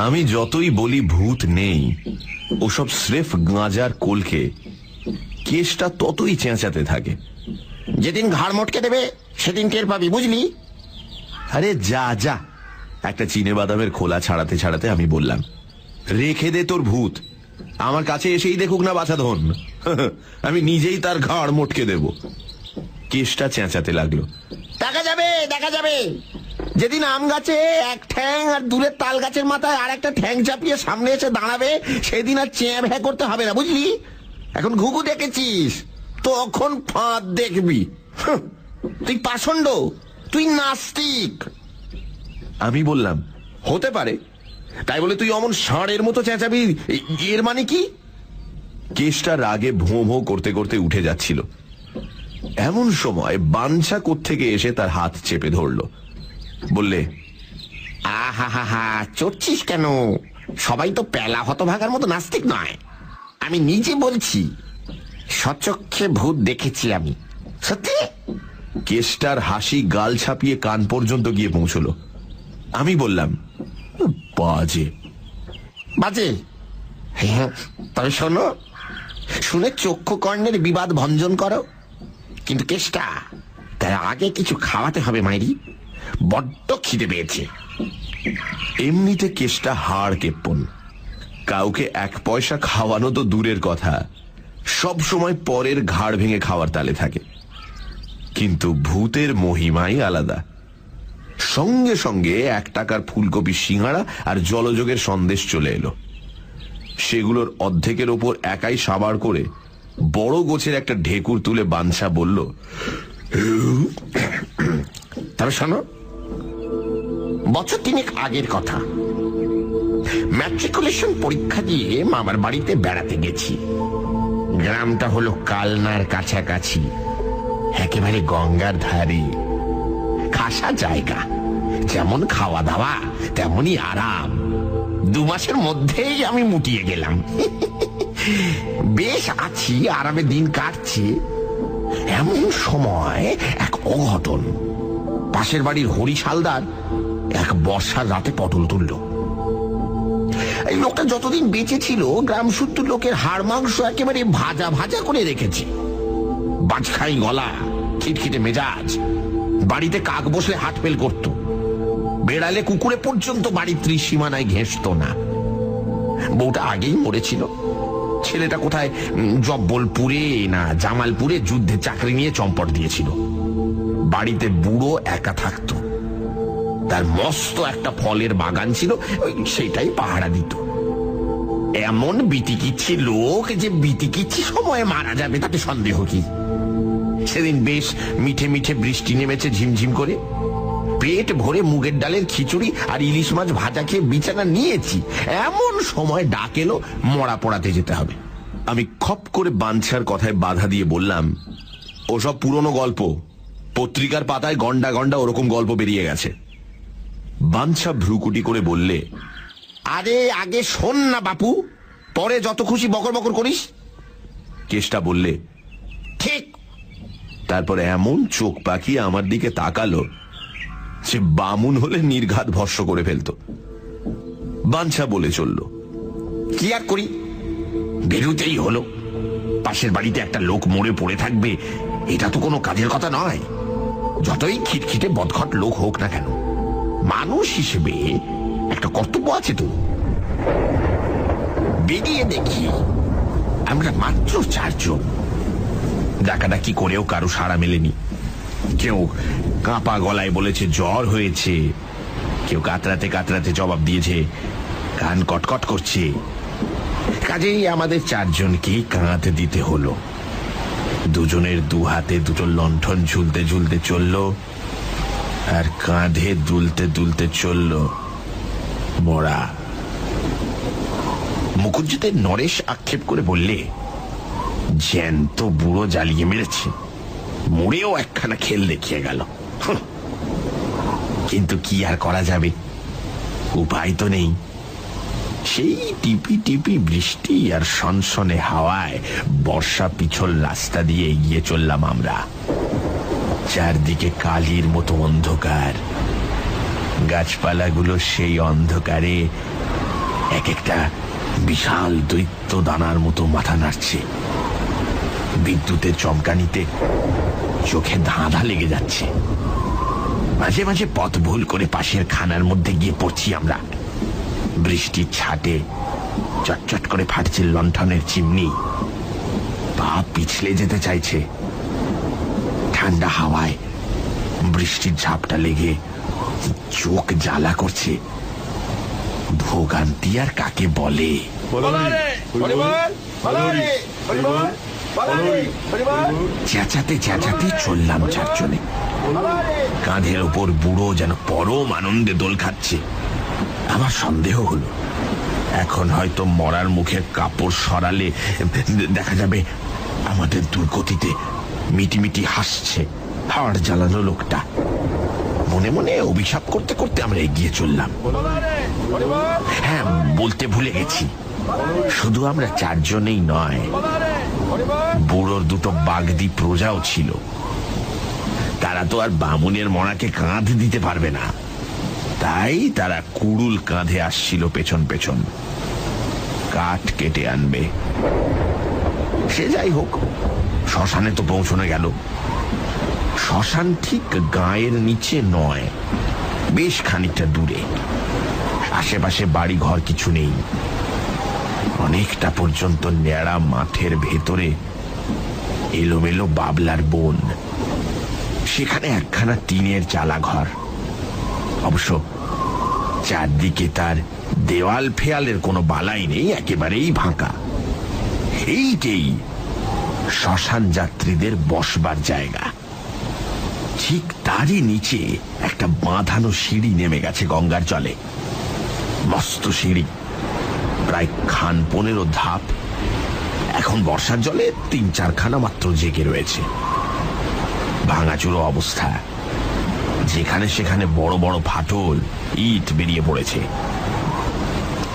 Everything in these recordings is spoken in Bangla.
আমি যতই বলি ভূত নেই, ওসব স্রেফ গাঁজার কলকে, কেসটা ততই চেঁচাতে থাকে। যেদিন ঘাড় মটকে দেবে সেদিন টের পাবি, বুঝলি? আরে যা যা, একটা চিনে বাদামের খোলা ছাড়াতে ছাড়াতে আমি বললাম, রেখে দে তোর ভূত, আমার কাছে এসেই দেখুক না বাছাধন, আমি নিজেই তার ঘাড় মটকে দেব। কেসটা চেঁচাতে লাগলো, দেখা যাবে দেখা যাবে, যেদিন আম গাছে এক ঠ্যাং আর দূরের তাল গাছের মাথায় আর একটা ঠ্যাং চাপিয়ে সামনে এসে দাঁড়াবে, সেদিন আর চেয়ে ভ্যা করতে হবে না, বুঝলি? এখন ঘুঘু দেখেছিস, তখন ফাঁদ দেখবি। তুই পাষণ্ড, তুই নাস্তিক। আমি বললাম, হতে পারে, তাই বলে তুই অমন ষাঁড়ের মতো চেঁচাবি এর মানে কি? কেসটা রাগে ভোঁ ভোঁ করতে করতে উঠে যাচ্ছিল। এমন সময় বাঞ্ছা কোত্থেকে এসে তার হাত চেপে ধরল, বললে, আহা হা হা, চড়ছিস কেন? সবাই তো পেলা হতভাগার মতো নাস্তিক নয়। আমি নিজে বলছি, সচক্ষে ভূত দেখেছি আমি, সত্যি। কেসটার হাসি গাল ছাপিয়ে কান পর্যন্ত গিয়ে পৌঁছল। আমি বললাম, বাজে বাজে? হ্যাঁ, তবে শোনো, শুনে চক্ষু কর্ণের বিবাদ ভঞ্জন করো, কিন্তু কেসটা তার আগে কিছু খাওয়াতে হবে মাইরি, বড্ড খিদে পেয়েছে। এমনিতে কেসটা হাড় কেপ্পন, কাউকে এক পয়সা খাওয়ানো তো দূরের কথা, সব সময় পরের ঘাড় ভেঙে খাওয়ার তালে থাকে। কিন্তু ভূতের মহিমাই আলাদা। সঙ্গে সঙ্গে 1 টাকার ফুলকপি সিঙ্গাড়া আর জলযোগের সন্দেশ চলে এলো। সেগুলোর অর্ধেকের ওপর একাই সাবার করে বড় গোছের একটা ঢেকুর তুলে বাঞ্ছা বলল, তবে শোনো, বছর 3 আগের কথা, ম্যাট্রিকুলেশন পরীক্ষা দিয়ে মামার বাড়িতে বেড়াতে গেছি। গ্রামটা হলো কালনার কাছাকাছি, একেবারে গঙ্গার ধারে, খাসা জায়গা, যেমন খাওয়া দাওয়া তেমনই আরাম। 2 মাসের মধ্যেই আমি মুটিয়ে গেলাম। বেশ আছি, আরামে দিন কাটছে। এমন সময় এক অঘটন। পাশের বাড়ির হরি হালদার এক বর্ষার রাতে পটল তুলল। এই লোকটা যতদিন বেঁচে ছিল, গ্রাম শুদ্ধ লোকের হাড় মাংস একেবারে ভাজা ভাজা করে রেখেছে। বাজখাই গলা, খিটখিটে মেজাজ, বাড়িতে কাক বসলে হাট ফেল করত, বেড়ালে কুকুরে পর্যন্ত বাড়ির ত্রিসীমানায় ঘেঁষত না। বউটা আগেই মরেছিল। ছেলেটা কোথায় জব্বলপুরে না জামালপুরে যুদ্ধে চাকরি নিয়ে চম্পট দিয়েছিল। বাড়িতে বুড়ো একা থাকত, তার মস্ত একটা ফলের বাগান ছিল, সেটাই পাহারা দিত। এমন বিতিকিচ্ছি লোক যে বিতিকিচ্ছি সময়ে মারা যাবে তাতে সন্দেহ কি? সেদিন বেশ মিঠে মিঠে বৃষ্টি নেমেছে ঝিমঝিম করে, পেট ভরে মুগের ডালের খিচুড়ি আর ইলিশ মাছ ভাজা খেয়ে বিছানা নিয়েছি। এমন সময় ডাক এলো, মরা পড়াতে যেতে হবে। আমি খপ করে বাঞ্ছার কথায় বাধা দিয়ে বললাম, ওসব পুরনো গল্প, পত্রিকার পাতায় গন্ডা গন্ডা ওরকম গল্প বেরিয়ে গেছে। বাঞ্ছা ভ্রুকুটি করে বললে, আরে আগে শোন না বাপু, পরে যত খুশি বকর বকর করিস। কেষ্টা বললে, ঠিক। তারপর এমন চোখ পাকিয়ে আমার দিকে তাকালো, সে বামুন হলে নির্ঘাত ভস্ম করে ফেলত। বাঞ্ছা বলে চলল, কি আর করি, বেরুতেই হলো। পাশের বাড়িতে একটা লোক মরে পড়ে থাকবে, এটা তো কোনো কাজের কথা নয়, যতই খিটখিটে বদঘট লোক হোক না কেন। মানুষ হিসেবে একটা কর্তব্য আছে তো। বেরিয়ে দেখি আমরা মাত্র 4 জন। ডাকাডাকি করেও কারো সাড়া মেলেনি। কেউ কাঁপা গলায় বলেছে জ্বর হয়েছে, কেউ কাতরাতে কাতরাতে জবাব দিয়েছে কান কটকট করছে। কাজেই আমাদের 4 জনকেই কাঁধ দিতে হলো। 2 জনের 2 হাতে 2টো লণ্ঠন ঝুলতে ঝুলতে চলল, আর কাঁধে দুলতে দুলতে চলল মরা। মুখুজ্জেদের নরেশ আক্ষেপ করে বললে, জ্যান্ত বুড়ো জ্বালিয়ে মেরেছে, মরেও একখানা খেল দেখিয়ে গেল। কিন্তু কি আর করা যাবে, উপায় তো নেই। সেই টিপি টিপি বৃষ্টি আর সনসনে হাওয়ায় বর্ষা পিছল রাস্তা দিয়ে এগিয়ে চললাম আমরা। চারদিকে কালির মতো অন্ধকার, গাছপালাগুলো সেই অন্ধকারে এক একটা বিশাল দৈত্য দানার মতো মাথা নাড়ছে। বিদ্যুতের চমকানিতে চোখে ধাঁধা লেগে যাচ্ছে। মাঝে মাঝে পথ ভুল করে পাশের খানার মধ্যে গিয়ে পড়ছি আমরা। বৃষ্টির ছাটে চটচট করে ফাটছে লণ্ঠনের চিমনি। পা পিছলে যেতে চাইছে। ঠান্ডা হাওয়ায় বৃষ্টির ঝাপটা লেগে চোখ জ্বালা করছে। ভোগান্তি আর কাকে বলে? চেঁচাতে চেঁচাতে চললাম চারজনে। কাঁধের ওপর বুড়ো যেন পরম আনন্দে দোল খাচ্ছে। আমার সন্দেহ হলো এখন হয়তো মরার মুখের কাপড় সরালে দেখা যাবে আমাদের দুর্গতিতে মিটিমিটি হাসছে হাড় জ্বালানো লোকটা। মনে মনে অভিশাপ করতে করতে আমরা এগিয়ে চললাম। হ্যাঁ, বলতে ভুলে গেছি, শুধু আমরা চারজনেই নয়, বুড়োর দুটো বাগদি প্রজাও ছিল। তারা তো আর বামুনের মরাকে কাঁধ দিতে পারবে না, তাই তারা কুড়ুল কাঁধে আসছিল পেছন পেছন, কাঠ কেটে আনবে। সে যাই হোক, শ্মশানে তো পৌঁছানো গেল। শ্মশান ঠিক গায়ের নিচে নয়, বেশ খানিকটা দূরে। আশেপাশে বাড়ি ঘর কিছু নেই। অনেকটা পর্যন্ত ন্যাড়া মাঠের ভেতরে এলোমেলো বাবলার বন। সেখানে একখানা টিনের চালা ঘর। অবশ্য চারদিকে তার দেওয়াল ফেয়ালের কোনো বালাই নেই, একেবারেই ফাঁকা। এইটাই শ্মশান যাত্রীদের বসবার জায়গা। ঠিক তারই নিচে একটা বাঁধানো সিঁড়ি নেমে গেছে গঙ্গার জলে। মস্ত সিঁড়ি, প্রায় 15 ধাপ। এখন বর্ষার জলে 3-4খানা মাত্র জেগে রয়েছে। ভাঙাচুরো অবস্থা, যেখানে সেখানে বড় বড় ফাটল, ইট বেরিয়ে পড়েছে।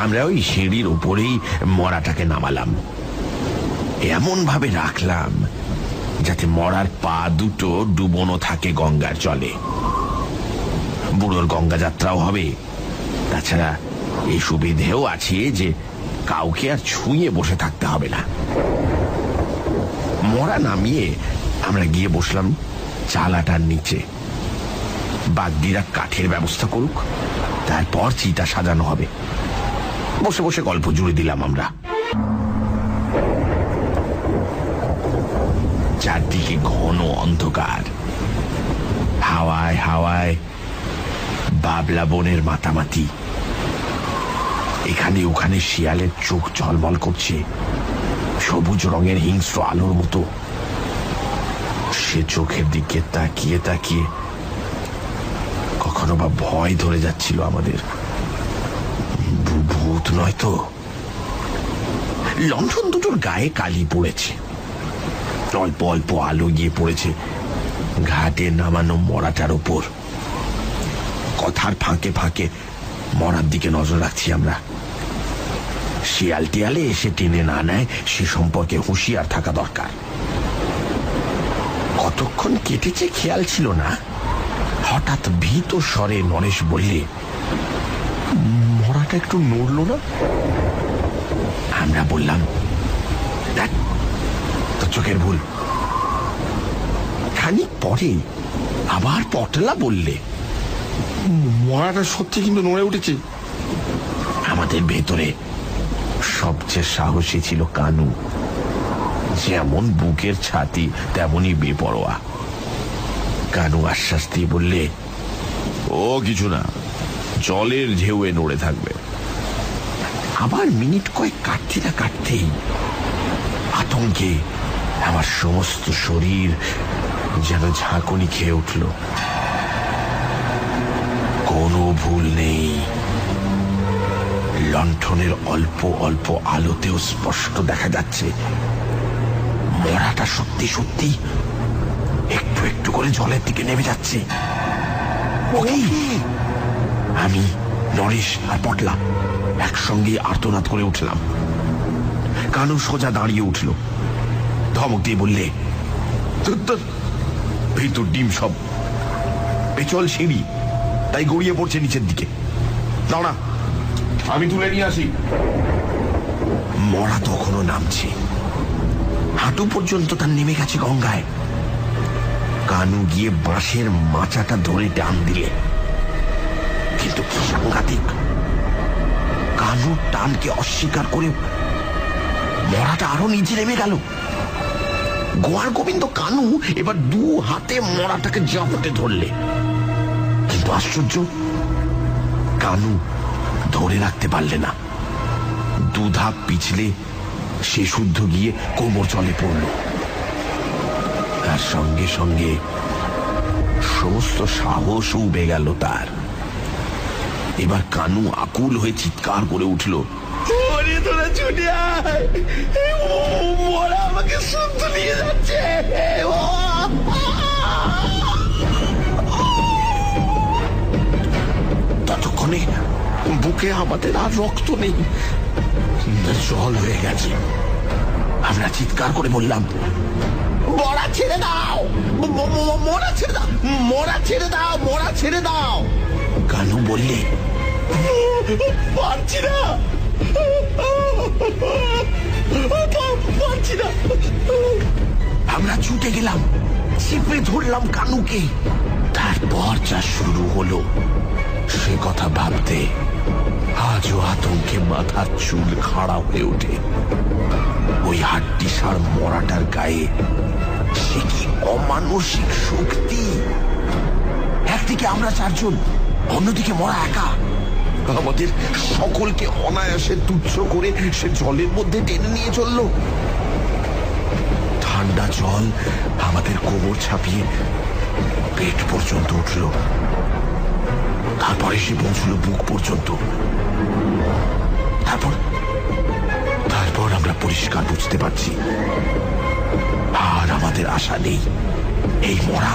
আমরা ওই সিঁড়ির উপরেই মরাটাকে নামালাম। এমন ভাবে রাখলাম যাতে মরার পা দুটো ডুবোনো থাকে গঙ্গার জলে। বুড়োর গঙ্গা যাত্রাও হবে। তাছাড়া এই সুবিধেও আছে যে কাউকে আর ছুঁয়ে বসে থাকতে হবে না। মরা নামিয়ে আমরা গিয়ে বসলাম চালাটার নিচে। বাগদিরা কাঠের ব্যবস্থা করুক, তারপর চিতা সাজানো হবে। বসে বসে গল্প জুড়ে দিলাম আমরা। চারদিকে ঘন অন্ধকার। হাওয়ায় হাওয়ায় বাবলা বনের মাতামাতি। এখানে ওখানে শিয়ালের চোখ ঝলমল করছে সবুজ রঙের হিংস্র আলোর মতো। সে চোখের দিকে তাকিয়ে তাকিয়ে কখনো বা ভয় ধরে যাচ্ছিল আমাদের। ভূত নয় তো? লণ্ঠন দুটোর গায়ে কালি পড়েছে। অল্প অল্প আলো গিয়ে পড়েছে ঘাটে নামানো মরাটার ওপর। কথার ফাঁকে ফাঁকে মরার দিকে নজর রাখছি আমরা। শিয়াল টিয়ালে এসে টেনে না নেয় সে সম্পর্কে হুঁশিয়ার থাকা দরকার। কতক্ষণ কেটেছে খেয়াল ছিল না। হঠাৎ ভীত স্বরে নরেশ বললে, মরাটা একটু নড়ল না? আমরা বললাম, দেখ তোর চোখের ভুল। খানিক পরে আবার পটলা বললে, মরাটা সত্যি কিন্তু নড়ে উঠেছে। আমাদের ভেতরে সবচেয়ে সাহসী ছিল কানু। যেমন বুকের ছাতি তেমনই বেপরোয়া। কানু আশ্বাস দিয়ে বললে, ও কিছু না, জলের ঢেউয়ে নড়ে থাকবে। আবার মিনিট কয়েক কাটতে না কাটতেই আতঙ্কে আমার সমস্ত শরীর যেন ঝাঁকুনি খেয়ে উঠল। কোনো ভুল নেই, লণ্ঠনের অল্প অল্প আলোতেও স্পষ্ট দেখা যাচ্ছে মরাটা সত্যি সত্যি একটু একটু করে জলের দিকে নেমে যাচ্ছে। আমি, নরেশ আর পটলা একসঙ্গে আর্তনাদ করে উঠলাম। কানু সোজা দাঁড়িয়ে উঠল, ধমক দিয়ে বললে, ভিতর ডিম সব, পেছল সিঁড়ি, তাই গড়িয়ে পড়ছে নিচের দিকে। দাঁড়া, আমি তুলে নিয়ে আসি। মরা তখনও নামছে, হাঁটু পর্যন্ত তার নেমে গেছে গঙ্গায়। কানু গিয়ে বাঁশের মাচাটা ধরে টান দিলে, কিন্তু কি সাংঘাতিক, কানুর টানকে অস্বীকার করে মরাটা আরো নিচে নেমে গেল। গোয়ার গোবিন্দ কানু এবার দু হাতে মরাটাকে জাপটে ধরলে, কিন্তু আশ্চর্য, কানু ধরে রাখতে পারলে না। দু ধাপ পিছলে সে শুদ্ধ গিয়ে কোমর জলে পড়ল। তার সঙ্গে সঙ্গে সমস্ত সাহস উবে গেল তার। এবার কানু আকুল হয়ে চিৎকার করে উঠল, তোরা ছুটে আয়, মরা আমাকে শুদ্ধ নিয়ে যাচ্ছে। ততক্ষণে বুকে আমাদের আর রক্ত নেই, জল হয়ে গেছে। আমরা চিৎকার করে বললাম, মরা ছেড়ে দাও, মরা ছেড়ে দাও, মরা ছেড়ে দাও, মরা ছেড়ে দাও। কানু বললে, পারছি না, পারছি না। আমরা ছুটে গেলাম, চিপে ধরলাম কানুকে। তারপর যা শুরু হলো সে কথা ভাবতে আজও আতঙ্কে মাথার চুল খাড়া হয়ে ওঠে। ওই হাড্ডিসার মরাটার গায়ে সে কি অমানসিক শক্তি! একদিকে আমরা চারজন, অন্যদিকে মরা একা। আমাদের সকলকে অনায়াসে তুচ্ছ করে সে জলের মধ্যে টেনে নিয়ে চলল। ঠান্ডা জল আমাদের কোমর ছাপিয়ে পেট পর্যন্ত উঠল, তারপরে সে পৌঁছল বুক পর্যন্ত। তারপর আমরা পরিষ্কার বুঝতে পারছি, আর আমাদের আশা নেই। এই মরা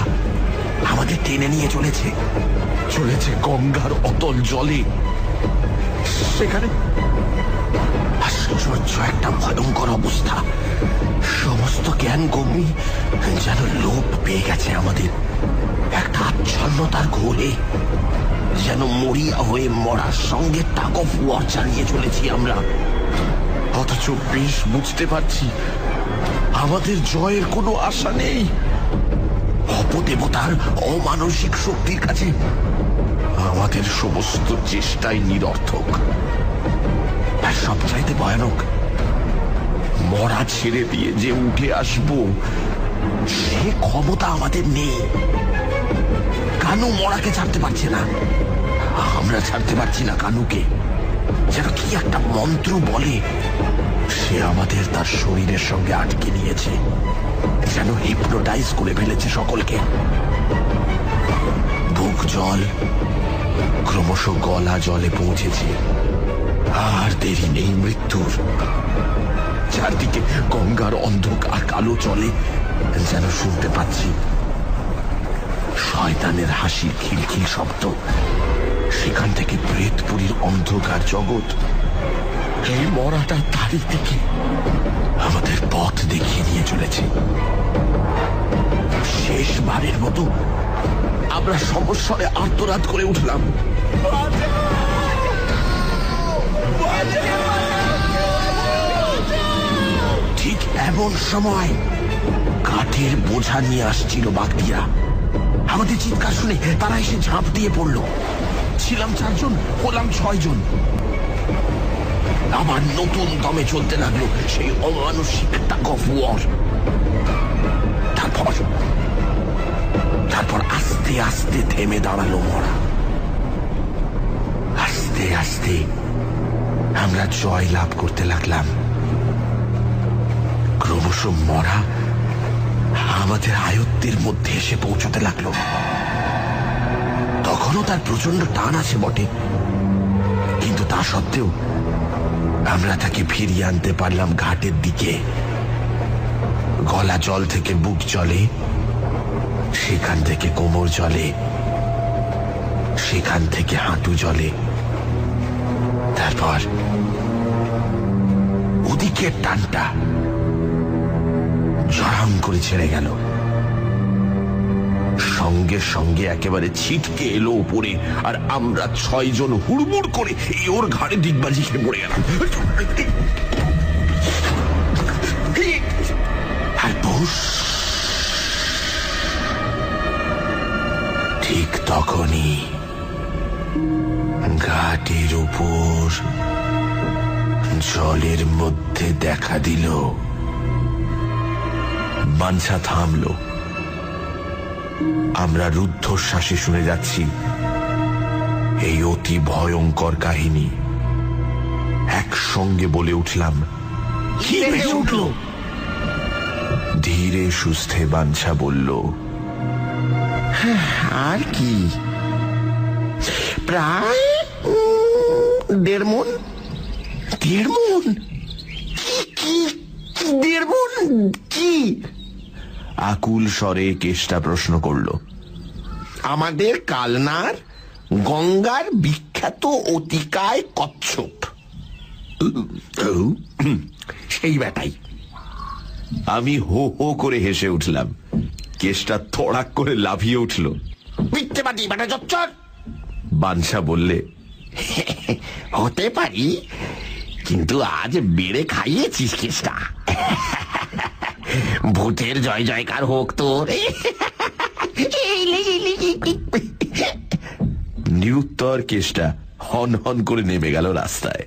আমাদের টেনে নিয়ে চলেছে গঙ্গার অতল জলে। সেখানে আশ্চর্য একটা ভয়ঙ্কর অবস্থা। সমস্ত জ্ঞান গম্যি যেন লোপ পেয়ে গেছে আমাদের। একটা আচ্ছন্নতার ঘোরে যেন মরিয়া হয়ে মরার সঙ্গে টাগ অফ ওয়ার চালিয়ে চলেছি আমরা। অথচ বেশ বুঝতে পারছি আমাদের জয়ের কোনো আশা নেই। অপদেবতার অমানসিক শক্তির কাছে আমাদের সমস্ত চেষ্টাই নিরর্থক। আর সবচাইতে ভয়ানক, মরা ছেড়ে দিয়ে যে উঠে আসব সে ক্ষমতা আমাদের নেই। কানু মরাকে ছাড়তে পারছে না, আমরা ছাড়তে পারছি না কানুকে। যেন কি একটা মন্ত্র বলে সে আমাদের তার শরীরের সঙ্গে আটকে নিয়েছে, যেন হিপনোটাইজ করে ফেলেছে সকলকে। বুক জল ক্রমশ গলা জলে পৌঁছেছে, আর দেরি নেই মৃত্যুর। চারদিকে গঙ্গার অন্ধকার কালো চলে, যেন শুনতে পাচ্ছি শয়তানের হাসির খিলখিল শব্দ। সেখান থেকে প্রেতপুরীর অন্ধকার জগৎ। এই মরাটা তারই থেকে আমাদের পথ দেখিয়ে দিয়ে চলেছে। শেষবারের মতো আমরা সমস্বরে আর্তনাদ করে উঠলাম, ঠিক এমন সময় কাঠের বোঝা নিয়ে আসছিল বাগদিরা। আমাদের চিৎকার শুনে তারা এসে ঝাঁপ দিয়ে পড়ল। ছিলাম 4 জন, হলাম 6 জন। আবার নতুন দমে চলতে লাগলো সেই অমানসিক টাগ অফ ওয়ার। তারপর আস্তে আস্তে থেমে দাঁড়ালো মরা। আস্তে আস্তে আমরা জয় লাভ করতে লাগলাম। ক্রমশ মরা আমাদের আয়ত্তের মধ্যে এসে পৌঁছতে লাগলো। তখনও তার প্রচন্ড টান আছে বটে, কিন্তু তা সত্ত্বেও আমরা তাকে ফিরিয়ে আনতে পারলাম ঘাটের দিকে। গলা জল থেকে বুক জলে, সেখান থেকে কোমর জলে, সেখান থেকে হাঁটু জলে, তারপর ওদিকের টানটা জড়াম করে ছেড়ে গেল। সঙ্গে সঙ্গে একেবারে ছিটকে এলো উপরে, আর আমরা 6 জন হুড়মুড় করে ওর ঘাড়ে ডিগবাজি খেয়ে পড়ে গেলাম। আর বুস, ঠিক তখনই ঘাটের উপর জলের মধ্যে দেখা দিল। বাঞ্ছা থামলো। আমরা রুদ্ধশ্বাসে শুনে যাচ্ছি এই অতি ভয়ঙ্কর কাহিনী। একসঙ্গে বলে উঠলাম, কি ভেসে উঠল? ধীরে সুস্থে বাঞ্ছা বলল, আর কি, প্রায় 1.5 মণ। 1.5 মণ? কি 1.5 মণ কি? আকুল স্বরে কেষ্টা প্রশ্ন করল। আমাদের কালনার গঙ্গার বিখ্যাত অতিকায় কচ্ছপ, সেই বেটাই। আমি হো হো করে হেসে উঠলাম। কেষ্টা থড়াক করে লাফিয়ে উঠল। মিথ্যে বাটি বেটা জচ্চর। বাঞ্ছা বললে, হতে পারি, কিন্তু আজ বেড়ে খাইয়েছিস কেষ্টা। ভূতের জয় জয়কার হোক তোর। নিরুত্তর কেষ্টা হন হন করে নেমে গেল রাস্তায়।